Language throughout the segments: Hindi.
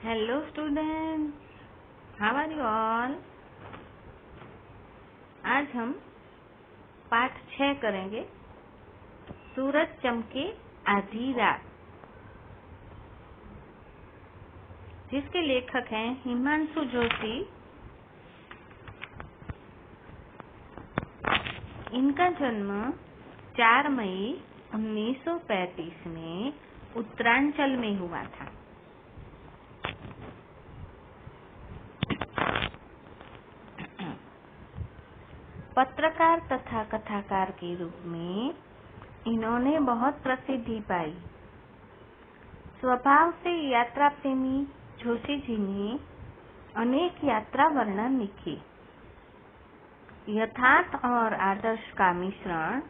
Hello students, how are you all? आज हम पाठ 6 करेंगे। सूरज चमके आधी रात, जिसके लेखक हैं हिमांशु जोशी। इनका जन्म 4 मई 1935 में उत्तरांचल में हुआ था। पत्रकार तथा कथाकार के रूप में इन्होंने बहुत प्रसिद्धि पाई। स्वभाव से यात्रा प्रेमी जोशी जी ने अनेक यात्रा वर्णन लिखे। यथार्थ और आदर्श का मिश्रण,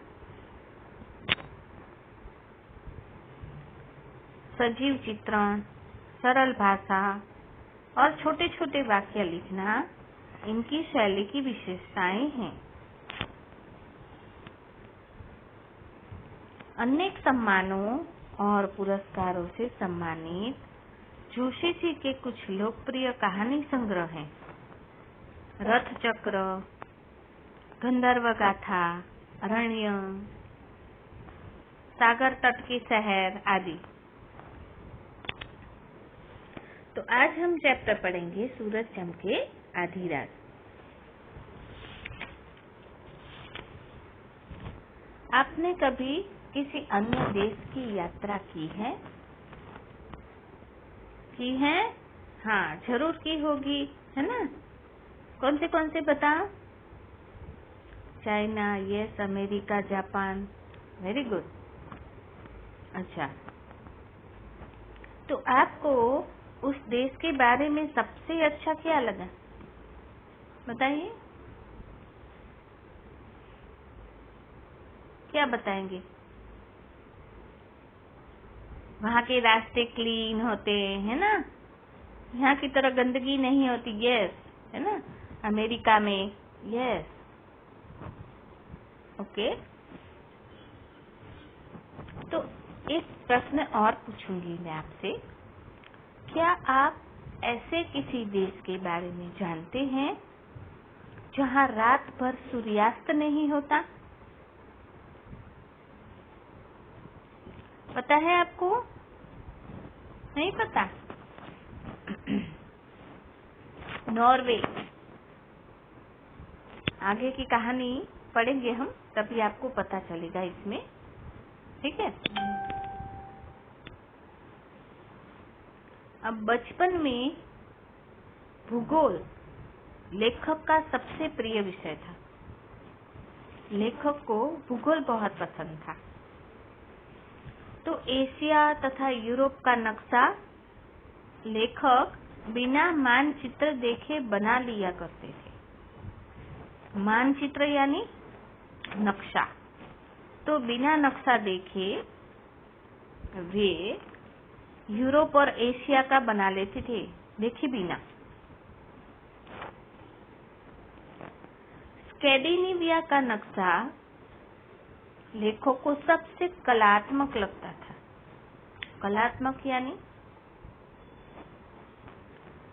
सजीव चित्रण, सरल भाषा और छोटे छोटे वाक्य लिखना इनकी शैली की विशेषताएं हैं। अनेक सम्मानों और पुरस्कारों से सम्मानित जोशी जी के कुछ लोकप्रिय कहानी संग्रह हैं। रथ चक्र, गंधर्व गाथा, अरण्य, सागर तट के शहर आदि। तो आज हम चैप्टर पढ़ेंगे सूरज चमके आधी रात। आपने कभी किसी अन्य देश की यात्रा की है? हाँ, जरूर की होगी, है ना? कौन से बताओ? China, yes, America, Japan. Very good. अच्छा, तो आपको उस देश के बारे में सबसे अच्छा क्या लगा? बताइए, क्या बताएंगे? वहाँ के रास्ते क्लीन होते हैं ना, यहाँ की तरह गंदगी नहीं होती, यस, है ना? अमेरिका में, यस, ओके। तो एक प्रश्न और पूछूंगी मैं आपसे, क्या आप ऐसे किसी देश के बारे में जानते हैं जहाँ रात भर सूर्यास्त नहीं होता? पता है आपको? नहीं पता? नॉर्वे। आगे की कहानी पढ़ेंगे हम, तभी आपको पता चलेगा इसमें, ठीक है? अब बचपन में भूगोल लेखक का सबसे प्रिय विषय था। लेखक को भूगोल बहुत पसंद था। तो एशिया तथा यूरोप का नक्शा लेखक बिना मानचित्र देखे बना लिया करते थे। मानचित्र यानी नक्शा। तो बिना नक्शा देखे वे यूरोप और एशिया का बना लेते थे, देखे बिना। स्कैंडिनेविया का नक्शा लेखक को सबसे कलात्मक लगता था। कलात्मक यानी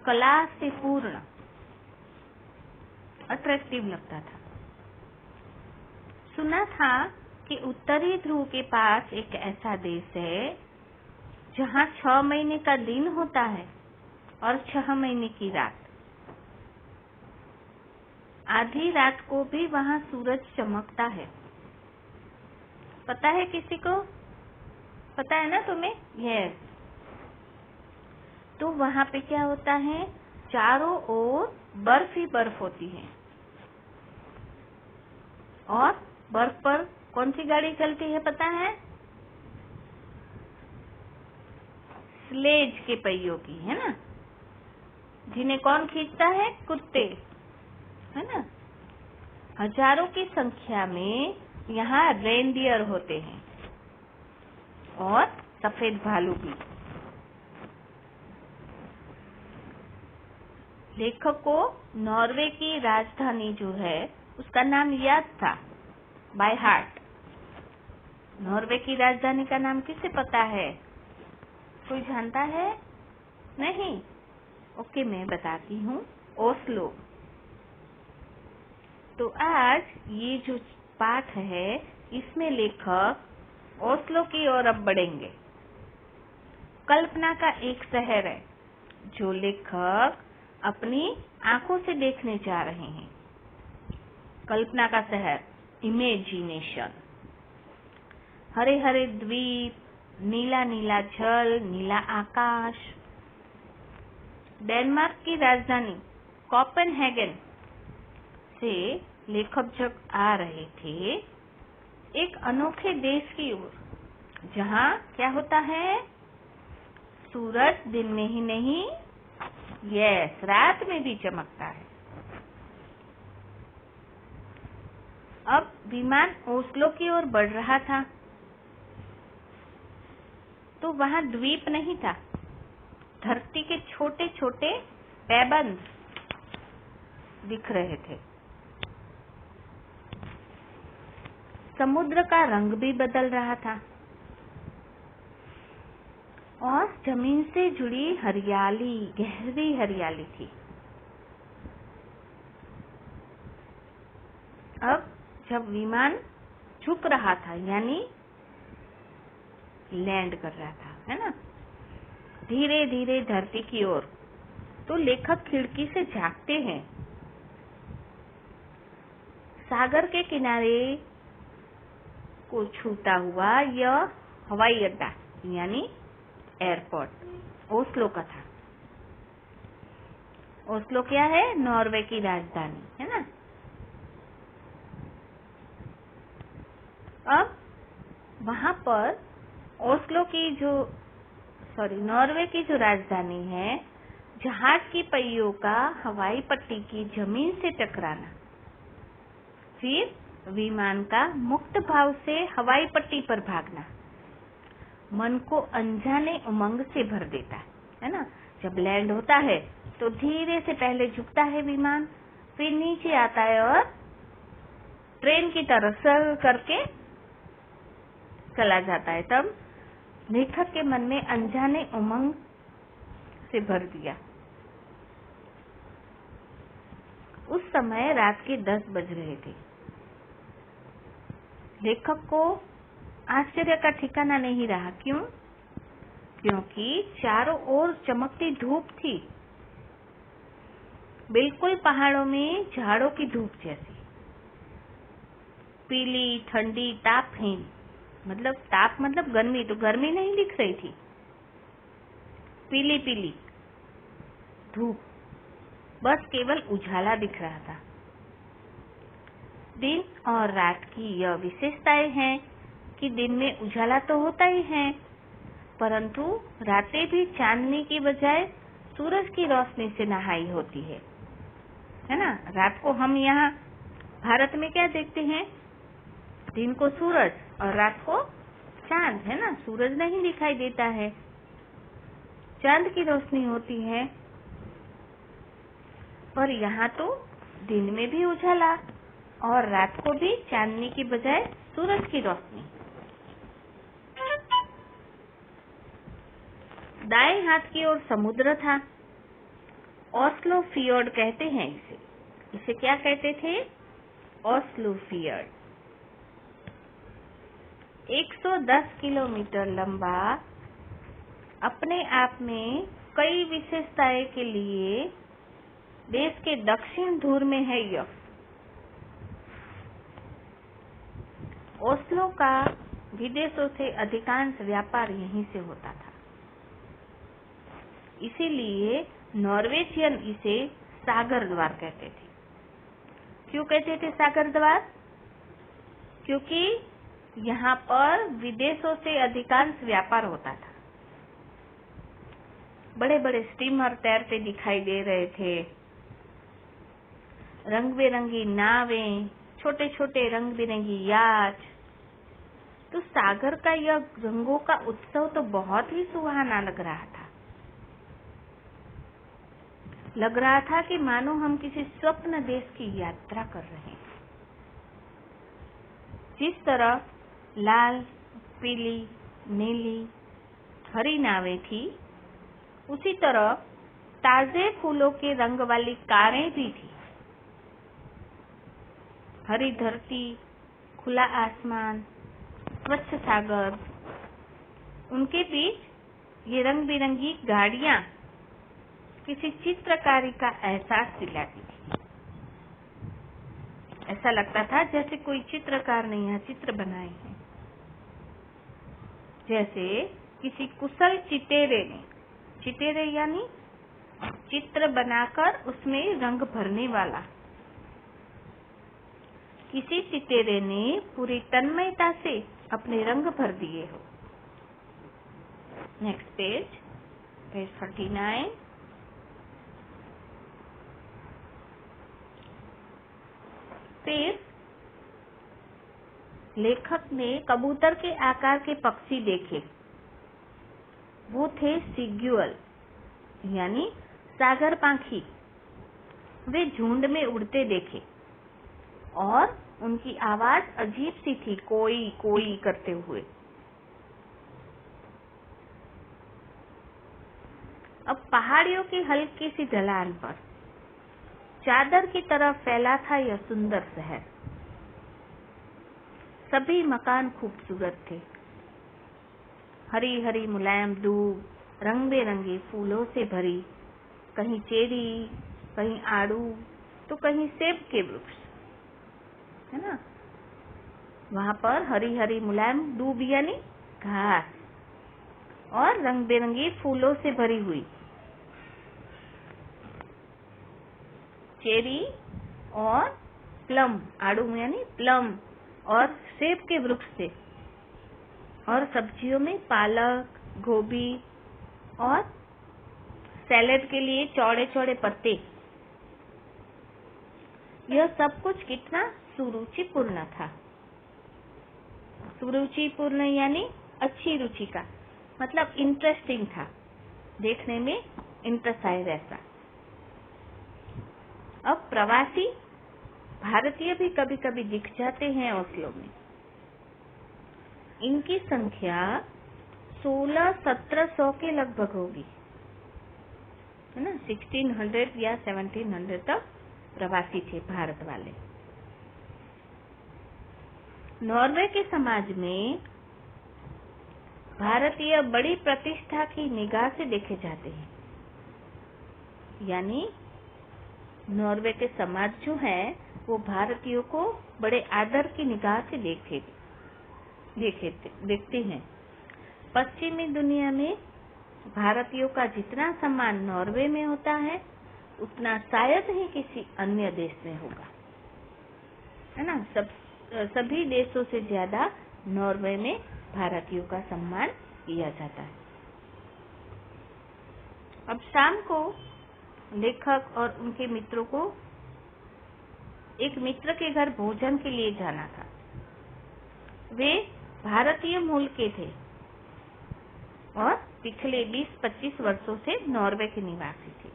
कला से पूर्ण, अट्रैक्टिव लगता था। सुना था कि उत्तरी ध्रुव के पास एक ऐसा देश है जहाँ 6 महीने का दिन होता है और 6 महीने की रात। आधी रात को भी वहाँ सूरज चमकता है। पता है किसी को? पता है ना तुम्हें? यस। तो वहाँ पे क्या होता है? चारों ओर बर्फ ही बर्फ होती है और बर्फ पर कौन सी गाड़ी चलती है पता है? स्लेज के पहियों की, है ना? जिन्हें कौन खींचता है? कुत्ते, है ना? हजारों की संख्या में यहाँ रेनडियर होते हैं और सफेद भालू भी। लेखक को नॉर्वे की राजधानी जो है उसका नाम याद था, बाय हार्ट। नॉर्वे की राजधानी का नाम किसे पता है? कोई जानता है? नहीं? ओके, मैं बताती हूँ। ओस्लो। तो आज ये जो पाठ है इसमें लेखक ओस्लो की ओर अब बढ़ेंगे। कल्पना का एक शहर है जो लेखक अपनी आंखों से देखने जा रहे हैं। कल्पना का शहर, इमेजिनेशन। हरे हरे द्वीप, नीला नीला जल, नीला आकाश। डेनमार्क की राजधानी कोपेनहेगन से लेखक जब आ रहे थे एक अनोखे देश की ओर, जहाँ क्या होता है, सूरज दिन में ही नहीं, यस, रात में भी चमकता है। अब विमान ओस्लो की ओर बढ़ रहा था, तो वहाँ द्वीप नहीं था। धरती के छोटे छोटे पेबल्स दिख रहे थे। समुद्र का रंग भी बदल रहा था और जमीन से जुड़ी हरियाली, गहरी हरियाली थी। अब जब विमान झुक रहा था, यानी लैंड कर रहा था, है ना, धीरे धीरे धरती की ओर, तो लेखक खिड़की से झांकते हैं। सागर के किनारे को छूता हुआ यह हवाई अड्डा यानी एयरपोर्ट ओस्लो का था। ओस्लो क्या है? नॉर्वे की राजधानी, है ना। अब वहां पर ओस्लो की नॉर्वे की जो राजधानी है, जहाज की पहियों का हवाई पट्टी की जमीन से टकराना, फिर विमान का मुक्त भाव से हवाई पट्टी पर भागना मन को अनजाने उमंग से भर देता है ना। जब लैंड होता है तो धीरे से पहले झुकता है विमान, फिर नीचे आता है और ट्रेन की तरह सर करके चला जाता है। तब लेखक के मन में अनजाने उमंग से भर दिया। उस समय रात के 10 बज रहे थे। लेखक को आश्चर्य का ठिकाना नहीं रहा। क्यों? क्योंकि चारों ओर चमकती धूप थी, बिल्कुल पहाड़ों में झाड़ों की धूप जैसी, पीली, ठंडी, तापहीन। ताप मतलब गर्मी, तो गर्मी नहीं दिख रही थी, पीली पीली धूप, बस केवल उजाला दिख रहा था। दिन और रात की यह विशेषताएं हैं कि दिन में उजाला तो होता ही है, परंतु रातें भी चांदनी की बजाय सूरज की रोशनी से नहाई होती है ना। रात को हम यहाँ भारत में क्या देखते हैं? दिन को सूरज और रात को चांद, है ना। सूरज नहीं दिखाई देता है, चांद की रोशनी होती है। पर यहाँ तो दिन में भी उजाला और रात को भी चांदनी की बजाय सूरज की रोशनी। दाएं हाथ की ओर समुद्र था। ओस्लो फियोर्ड कहते हैं इसे क्या कहते थे? Oslo fjord. 110 किलोमीटर लंबा, अपने आप में कई विशेषताएं के लिए देश के दक्षिण ध्रुव में है यह। ओस्लो का विदेशों से अधिकांश व्यापार यहीं से होता था, इसीलिए नॉर्वेजियन इसे सागर द्वार कहते थे। क्यों कहते थे सागर द्वार? क्योंकि यहाँ पर विदेशों से अधिकांश व्यापार होता था। बड़े बड़े स्टीमर तैरते दिखाई दे रहे थे, रंग बिरंगी नावें, छोटे छोटे रंग बिरंगी याच। तो सागर का यह रंगों का उत्सव तो बहुत ही सुहाना लग रहा था। लग रहा था कि मानो हम किसी स्वप्न देश की यात्रा कर रहे हैं। जिस तरह लाल, पीली, नीली, हरी नावें थी, उसी तरह ताजे फूलों के रंग वाली कारें भी थी। हरी धरती, खुला आसमान, स्वच्छ सागर, उनके बीच ये रंग बिरंगी गाड़ियां किसी चित्रकारी का एहसास दिलाती थी। ऐसा लगता था जैसे कोई चित्रकार ने यहाँ चित्र बनाए हैं, जैसे किसी कुशल चितेरे यानी चित्र बनाकर उसमें रंग भरने वाला किसी चितेरे ने पूरी तन्मयता से अपने रंग भर दिए हो। Next page 39। फिर लेखक ने कबूतर के आकार के पक्षी देखे। वो थे सिग्युअल यानी सागर पाखी। वे झुंड में उड़ते देखे और उनकी आवाज अजीब सी थी, कोई कोई करते हुए। अब पहाड़ियों की हल्की सी ढलान पर चादर की तरह फैला था यह सुंदर शहर। सभी मकान खूबसूरत थे। हरी हरी मुलायम धूप रंग बिरंगे फूलों से भरी, कहीं चेरी, कहीं आड़ू तो कहीं सेब के वृक्ष, है ना। वहां पर हरी हरी मुलायम दूब यानी घास और रंग बिरंगी फूलों से भरी हुई चेरी और प्लम, आड़ू यानी प्लम और सेब के वृक्ष थे। और सब्जियों में पालक, गोभी और सैलेड के लिए चौड़े चौड़े पत्ते। यह सब कुछ कितना सुरुचिपूर्ण था। सुरुचिपूर्ण यानी अच्छी रुचि का मतलब इंटरेस्टिंग था, देखने में इंटरेस्ट आए वैसा। अब प्रवासी भारतीय भी कभी कभी दिख जाते हैं ओस्लो में। इनकी संख्या 1600-1700 के लगभग होगी, है ना। 1600 या 1700 तक प्रवासी थे भारत वाले। नॉर्वे के समाज में भारतीय बड़ी प्रतिष्ठा की निगाह से देखे जाते हैं। यानी नॉर्वे के समाज जो है वो भारतीयों को बड़े आदर की निगाह से देखते हैं। पश्चिमी दुनिया में भारतीयों का जितना सम्मान नॉर्वे में होता है उतना शायद ही किसी अन्य देश में होगा, है ना। सभी देशों से ज्यादा नॉर्वे में भारतीयों का सम्मान किया जाता है। अब शाम को लेखक और उनके मित्रों को एक मित्र के घर भोजन के लिए जाना था। वे भारतीय मूल के थे और पिछले 20-25 वर्षों से नॉर्वे के निवासी थे।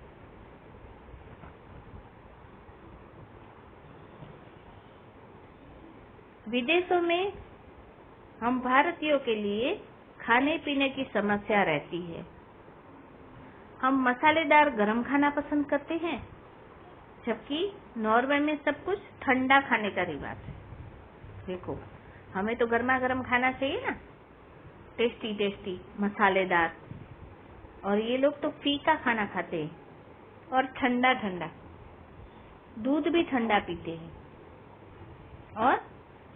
विदेशों में हम भारतीयों के लिए खाने पीने की समस्या रहती है। हम मसालेदार गरम खाना पसंद करते हैं, जबकि नॉर्वे में सब कुछ ठंडा खाने का रिवाज है। देखो, हमें तो गर्मा गर्म खाना चाहिए ना, टेस्टी टेस्टी मसालेदार, और ये लोग तो फीका खाना खाते हैं और ठंडा ठंडा, दूध भी ठंडा पीते हैं और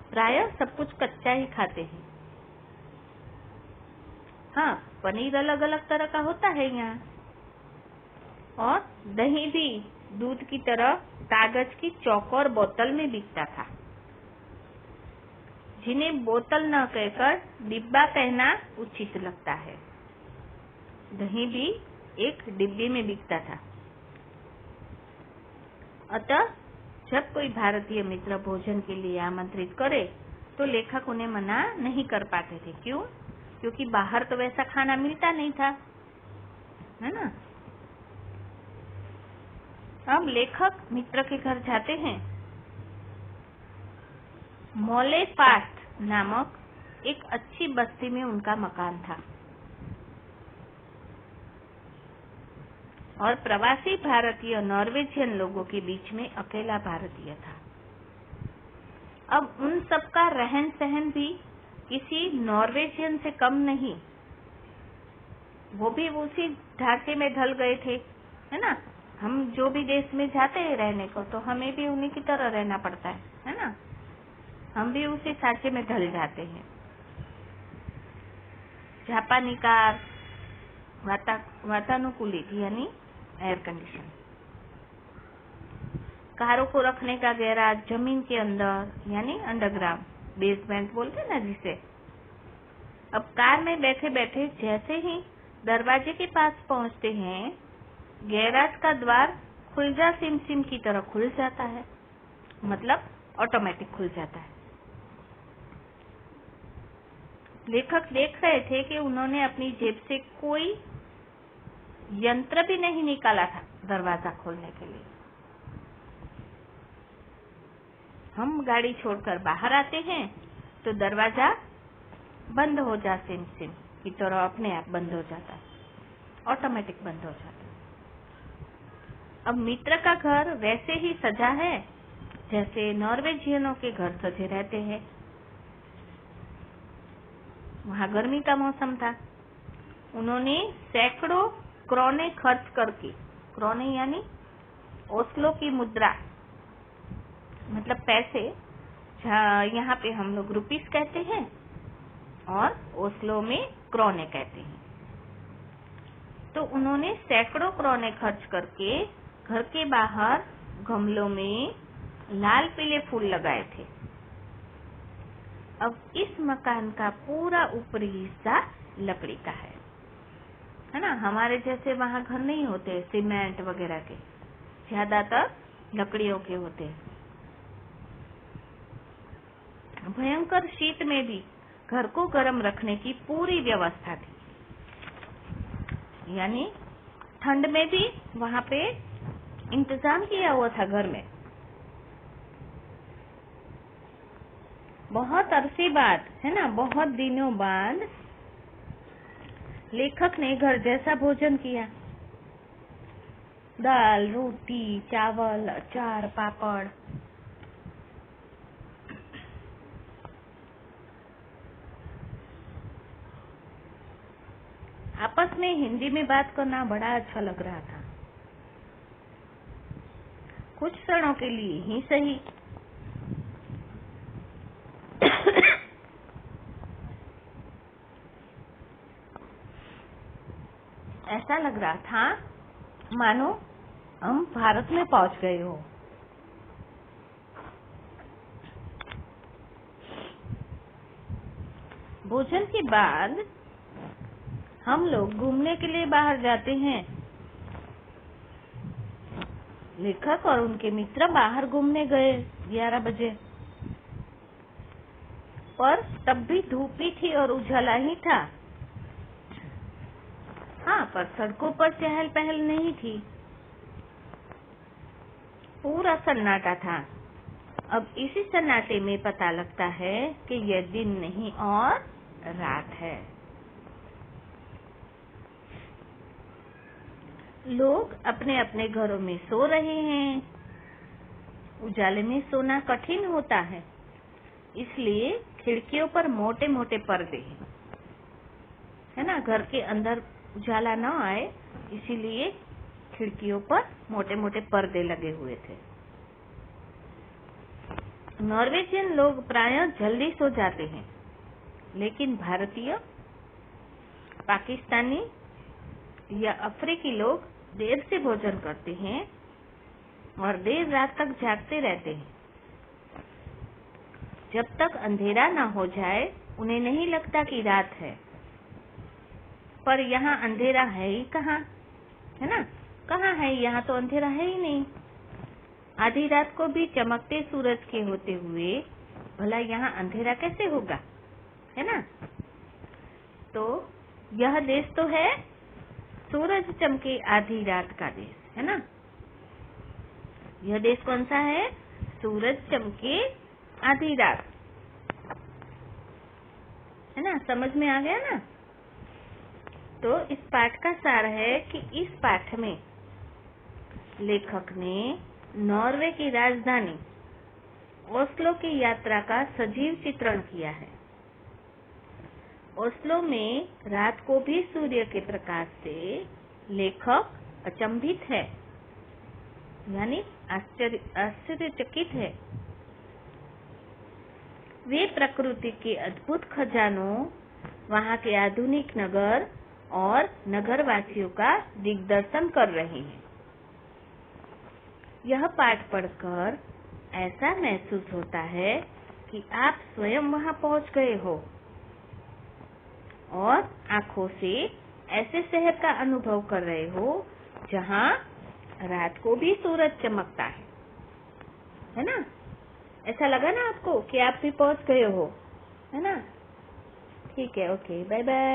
प्रायः सब कुछ कच्चा ही खाते हैं। हाँ, पनीर अलग अलग तरह का होता है यहाँ, और दही भी दूध की तरह कागज की चौकोर बोतल में बिकता था, जिन्हें बोतल न कहकर डिब्बा कहना उचित लगता है। दही भी एक डिब्बे में बिकता था। अतः जब कोई भारतीय मित्र भोजन के लिए आमंत्रित करे तो लेखक उन्हें मना नहीं कर पाते थे। क्यों? क्योंकि बाहर तो वैसा खाना मिलता नहीं था, है ना। अब लेखक मित्र के घर जाते हैं। मोलेफास्ट नामक एक अच्छी बस्ती में उनका मकान था। और प्रवासी भारतीय नॉर्वेजियन लोगों के बीच में अकेला भारतीय था। अब उन सबका रहन सहन भी किसी नॉर्वेजियन से कम नहीं, वो भी उसी ढांचे में ढल गए थे, है ना। हम जो भी देश में जाते हैं रहने को, तो हमें भी उन्हीं की तरह रहना पड़ता है ना। हम भी उसी ढांचे में ढल जाते हैं। जापानी कार वातानुकूलित यानी एयर कंडीशन, कारों को रखने का गैराज जमीन के अंदर यानी अंडरग्राउंड, बेसमेंट बोलते हैं ना जिसे। अब कार में बैठे बैठे जैसे ही दरवाजे के पास पहुंचते हैं, गैराज का द्वार खुल जा सिम सिम की तरह खुल जाता है, मतलब ऑटोमेटिक खुल जाता है। लेखक देख रहे थे कि उन्होंने अपनी जेब से कोई यंत्र भी नहीं निकाला था दरवाजा खोलने के लिए। हम गाड़ी छोड़कर बाहर आते हैं तो दरवाजा बंद हो जा सिम सिम की तरह अपने आप बंद हो जाता है, ऑटोमेटिक बंद हो जाता है। अब मित्र का घर वैसे ही सजा है जैसे नॉर्वेजियनों के घर सजे रहते हैं। वहाँ गर्मी का मौसम था। उन्होंने सैकड़ों क्रोने खर्च करके, क्रोने यानी ओस्लो की मुद्रा, मतलब पैसे, यहाँ पे हम लोग रुपीस कहते हैं और ओस्लो में क्रोने कहते हैं। तो उन्होंने सैकड़ों क्रोने खर्च करके घर के बाहर गमलों में लाल पीले फूल लगाए थे। अब इस मकान का पूरा ऊपरी हिस्सा लकड़ी का है ना। हमारे जैसे वहाँ घर नहीं होते सीमेंट वगैरह के, ज्यादातर लकड़ियों के होते हैं। भयंकर शीत में भी घर को गर्म रखने की पूरी व्यवस्था थी, यानी ठंड में भी वहाँ पे इंतजाम किया हुआ था घर में। बहुत अरसे बाद, है ना, बहुत दिनों बाद लेखक ने घर जैसा भोजन किया। दाल, रोटी, चावल, अचार, पापड़। आपस में हिंदी में बात करना बड़ा अच्छा लग रहा था, कुछ क्षणों के लिए ही सही। ऐसा लग रहा था मानो हम भारत में पहुंच गए हो। भोजन के बाद हम लोग घूमने के लिए बाहर जाते हैं। लेखक और उनके मित्र बाहर घूमने गए 11 बजे, पर तब भी धूप ही थी और उजाला ही था। हाँ, पर सड़कों पर चहल पहल नहीं थी, पूरा सन्नाटा था। अब इसी सन्नाटे में पता लगता है कि यह दिन नहीं और रात है। लोग अपने अपने घरों में सो रहे हैं। उजाले में सोना कठिन होता है, इसलिए खिड़कियों पर मोटे मोटे पर्दे हैं, है ना। घर के अंदर उजाला न आए इसीलिए खिड़कियों पर मोटे मोटे पर्दे लगे हुए थे। नॉर्वेजियन लोग प्रायः जल्दी सो जाते हैं, लेकिन भारतीय, पाकिस्तानी या अफ्रीकी लोग देर से भोजन करते हैं और देर रात तक जागते रहते हैं। जब तक अंधेरा न हो जाए उन्हें नहीं लगता कि रात है, पर यहाँ अंधेरा है ही कहाँ, है ना। कहाँ है, यहाँ तो अंधेरा है ही नहीं। आधी रात को भी चमकते सूरज के होते हुए भला यहाँ अंधेरा कैसे होगा, है ना। तो यह देश तो है सूरज चमके आधी रात का देश, है ना। यह देश कौन सा है? सूरज चमके आधी रात, है ना। समझ में आ गया ना। तो इस पाठ का सार है कि इस पाठ में लेखक ने नॉर्वे की राजधानी ओस्लो की यात्रा का सजीव चित्रण किया है। ओस्लो में रात को भी सूर्य के प्रकाश से लेखक अचंभित है, यानी आश्चर्यचकित है। वे प्रकृति के अद्भुत खजानों, वहाँ के आधुनिक नगर और नगरवासियों का दिग्दर्शन कर रहे हैं। यह पाठ पढ़कर ऐसा महसूस होता है कि आप स्वयं वहाँ पहुँच गए हो और आँखों से ऐसे शहर का अनुभव कर रहे हो जहाँ रात को भी सूरज चमकता है ना? ऐसा लगा ना आपको कि आप भी पहुँच गए हो, है ना? ठीक है, ओके, बाय बाय।